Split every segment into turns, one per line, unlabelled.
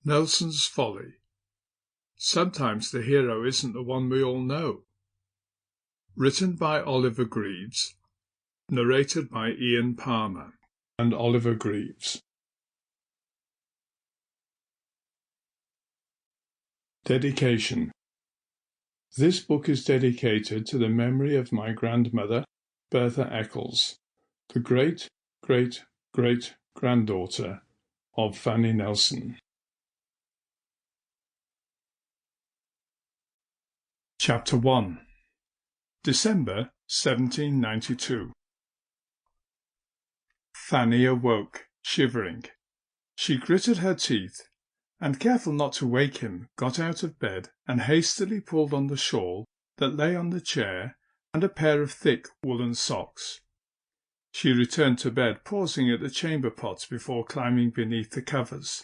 Nelson's Folly. Sometimes the hero isn't the one we all know. Written by Oliver Greeves. Narrated by Ian Palmer and Oliver Greeves. Dedication. This book is dedicated to the memory of my grandmother, Bertha Eccles, the great-great-great-granddaughter of Fanny Nelson. Chapter 1. December 1792. Fanny awoke, shivering. She gritted her teeth, and, careful not to wake him, got out of bed and hastily pulled on the shawl that lay on the chair and a pair of thick woolen socks. She returned to bed, pausing at the chamber pots before climbing beneath the covers.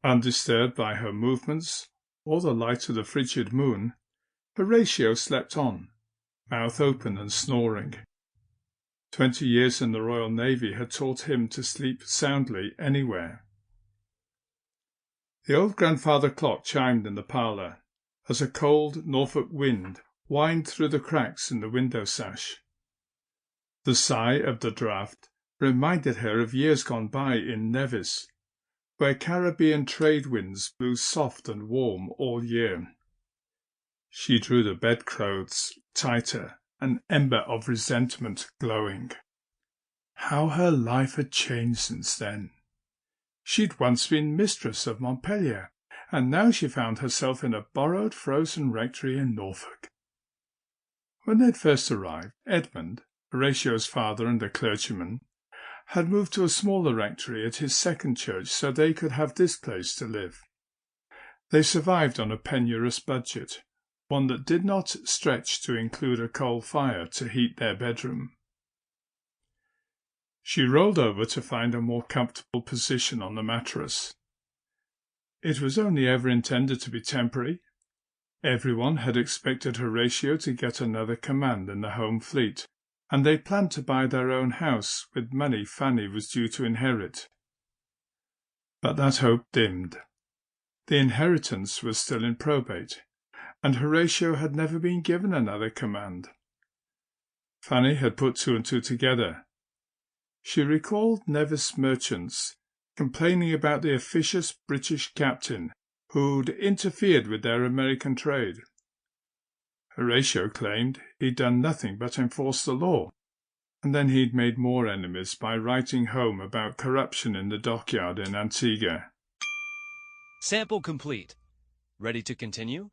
Undisturbed by her movements or the light of the frigid moon, Horatio slept on, mouth open and snoring. 20 years in the Royal Navy had taught him to sleep soundly anywhere. The old grandfather clock chimed in the parlour, as a cold Norfolk wind whined through the cracks in the window sash. The sigh of the draught reminded her of years gone by in Nevis, where Caribbean trade winds blew soft and warm all year. She drew the bedclothes tighter, an ember of resentment glowing. How her life had changed since then! She'd once been mistress of Montpellier, and now she found herself in a borrowed frozen rectory in Norfolk. When they'd first arrived, Edmund, Horatio's father and a clergyman, had moved to a smaller rectory at his second church so they could have this place to live. They survived on a penurious budget, one that did not stretch to include a coal fire to heat their bedroom. She rolled over to find a more comfortable position on the mattress. It was only ever intended to be temporary. Everyone had expected Horatio to get another command in the home fleet, and they planned to buy their own house with money Fanny was due to inherit. But that hope dimmed. The inheritance was still in probate, and Horatio had never been given another command. Fanny had put two and two together. She recalled Nevis merchants complaining about the officious British captain who'd interfered with their American trade. Horatio claimed he'd done nothing but enforce the law, and then he'd made more enemies by writing home about corruption in the dockyard in Antigua.
Sample complete. Ready to continue?